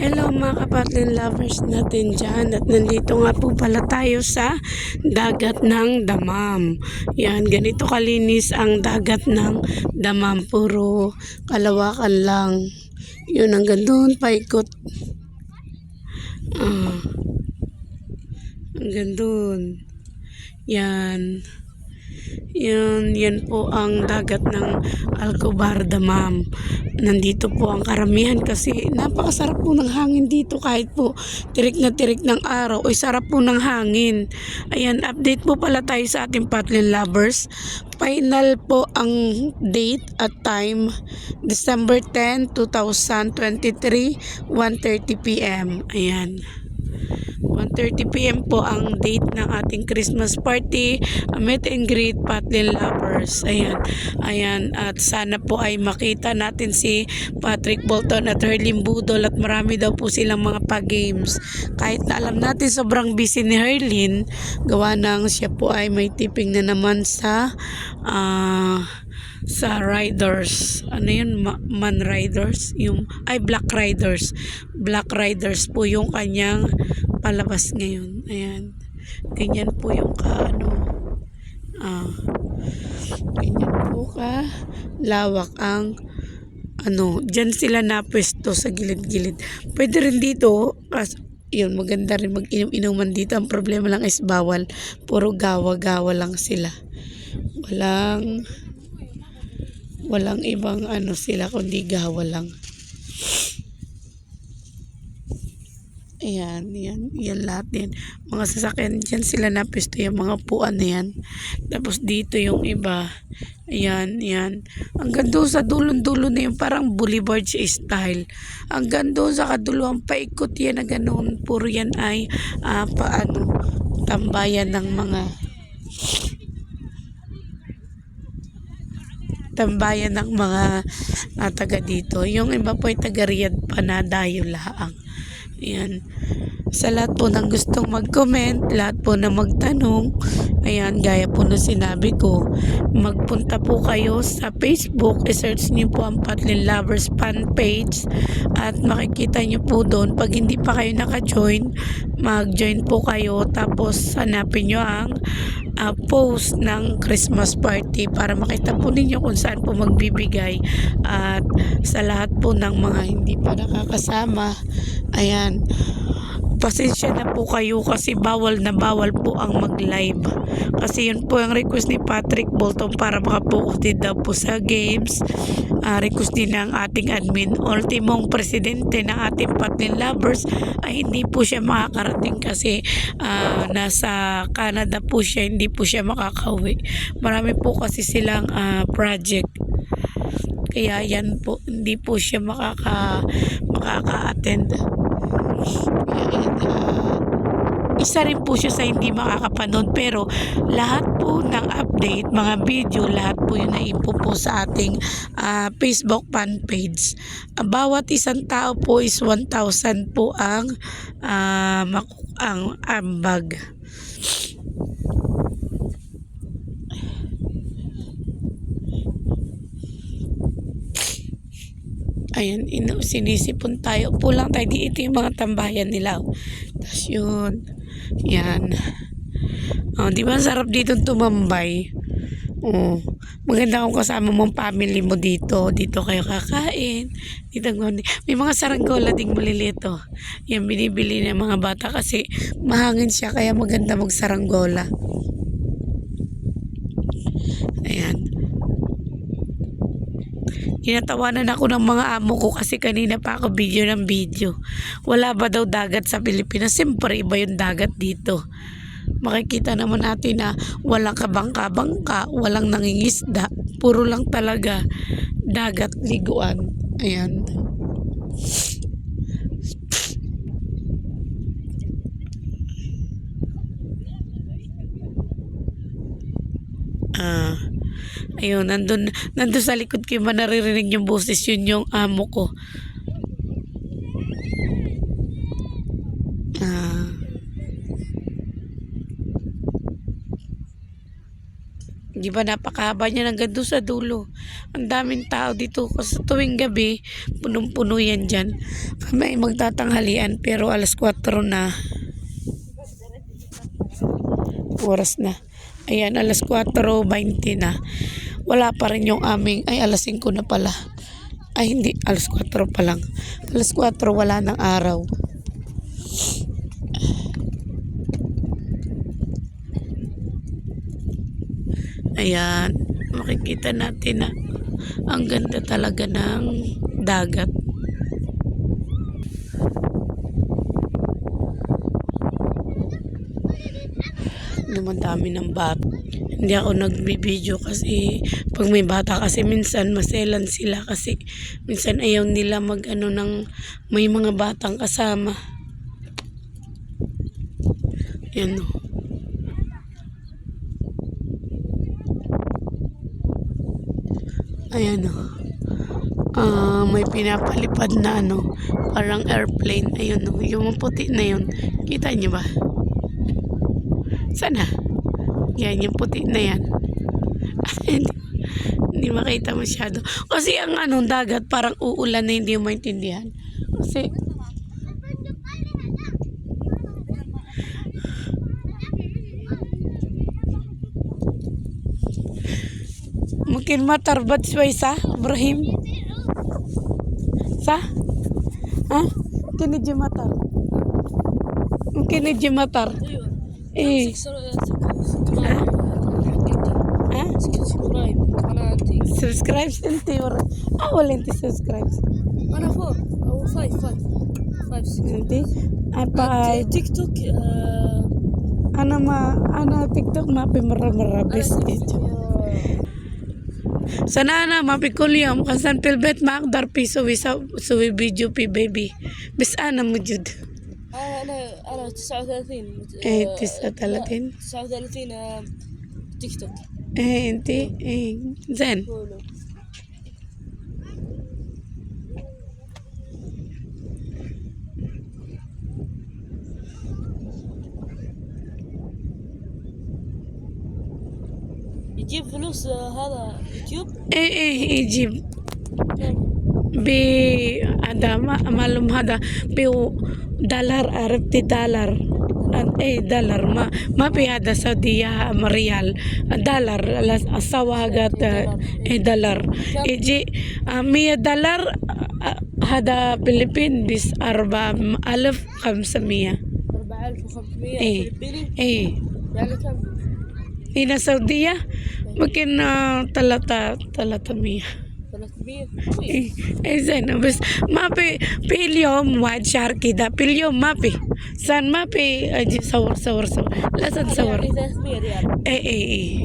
Hello mga kapatlin lovers natin dyan, at nandito nga po pala tayo sa dagat ng Damam. Yan, ganito kalinis ang dagat ng Damam, puro kalawakan lang. Yun, hanggang doon paikot. Hanggang doon. Yan. Yan po ang dagat ng Alcobar Damam. Nandito po ang karamihan kasi napakasarap po ng hangin dito, kahit po tirik na tirik ng araw. Oy, sarap po ng hangin. Ayan, update po pala tayo sa ating patlin lovers. Final po ang date at time, December 10, 2023, 1:30 p.m. Ayan. 1:30 p.m. po ang date ng ating Christmas party, meet and greet patlin lovers. Ayan, at sana po ay makita natin si Patrick Bolton at Herlin Budol, at marami daw po silang mga pa-games. Kahit na alam natin sobrang busy ni Herlin, gawa ng siya po ay may tipping na naman sa riders. Ano yun? Man riders? Black riders. Black riders po yung kanyang palabas ngayon. Ayan. Ganyan po yung ganyan po lawak ang dyan sila napwesto sa gilid-gilid. Pwede rin dito, yun, maganda rin mag-inom-inuman dito. Ang problema lang is bawal. Puro gawa-gawa lang sila. Walang ibang sila kundi gawa lang. Ayan, yan lahat yan. Mga sasakyan dyan sila napisto, yung mga puan na yan. Tapos dito yung iba. Ayan. Hanggang doon sa dulon-dulo na yung parang boulevard style. Hanggang doon sa kaduluang paikot yan na ganoon. Puro yan ay tambayan ng mga taga dito. Yung iba po ay taga Riyadh pa na dayo laang. Ayan. Sa lahat po ng gustong mag-comment, lahat po na magtanong, ayan, gaya po na sinabi ko, magpunta po kayo sa Facebook, i-search niyo po ang Patlin Lovers fan page, at makikita niyo po doon. Pag hindi pa kayo naka-join, mag-join po kayo, tapos hanapin niyo ang post ng Christmas party para makita po ninyo kung saan po magbibigay. At sa lahat po ng mga hindi pa nakakasama, ayan, pasensya na po kayo kasi bawal na bawal po ang mag-live. Kasi yun po ang request ni Patrick Bolton para makapokus din daw po sa games. Request din ng ating admin, ultimong presidente ng ating Patlin Lovers, ay hindi po siya makakarating kasi nasa Canada po siya, hindi po siya makakauwi. Marami po kasi silang project. Kaya yan po, hindi po siya makaka-attend. Isa rin po siya sa hindi makakapanood, pero lahat po ng update, mga video, lahat po yun na ipo po sa ating Facebook fan page. Bawat isang tao po is 1,000 po ang ambag. Ayan, sinisipon tayo. Pulang tayo. Ito yung mga tambayan nila. Tapos yun. Yan. Di ba sarap dito tumambay? Maganda kung kasama mong family mo dito. Dito kayo kakain. Dito, may mga saranggola ding maliliit. Yan, binibili ng mga bata kasi mahangin siya, kaya maganda magsaranggola. Ayan. Tinatawanan ako ng mga amo ko kasi kanina pa ako video ng video. Wala ba daw dagat sa Pilipinas? Siyempre iba yung dagat dito. Makikita naman natin na walang kabangka-bangka, walang nangingisda. Puro lang talaga dagat, liguan. Ayan. Ayun, nandun sa likod ko yung naririnig yung boses, yun yung amo ko. Di ba napakahaba niya hanggang doon sa dulo. Ang daming tao dito kasi tuwing gabi, punong-puno yan dyan. Kami ay magtatanghalian pero alas 4 na. Oras na. Ayan, alas 4:20 na. Wala pa rin yung aming, ay alas 5 na pala. Ay hindi, alas 4 pa lang. Alas 4 wala ng araw. Ayan, makikita natin na ang ganda talaga ng dagat. Dumadami ng bata. Hindi ako nagbibideo kasi pag may bata kasi minsan maselan sila kasi minsan ayaw nila mag ano ng may mga batang kasama. Yan o. Ayan o. May pinapalipad na ano, parang airplane. Ayun o, yung puti na yun. Kita niyo ba? Sana. Yan, yung puti na yan. Hindi makita masyado. Kasi ang anong dagat, parang uulan na hindi mo maintindihan. Kasi, mungkin matarbat siya Ibrahim. Sa? Ha? Mungkin matar. Mungkin matar. Eh. Ha? Subscribe انتي ولا انتي subscribe انا 4 او 5 انتي باي تيك توك انا تيك توك ما في مرة بس sana na ما في كل يوم خاصة في البيت ما اقدر سوي فيديو في بيبي بس انا موجود انا 39 ايه 39 تيك توك ايه انتي ايه زين يجيب فلوس هذا يوتيوب ايه يجيب ada malum hada dollar عرفتي dollar dollar ما في هذا سعودية ريال دولار السواقات دولار يجي $100 هذا فلبين بس 4500 4500 ايه فلبيني ايه يعني كم هنا سعودية ممكن 300 300 إيه زين بس ما في اليوم واحد شهر كده في اليوم ما في سان ما في أجي صور لازم تصور يعني 300 ريال إيه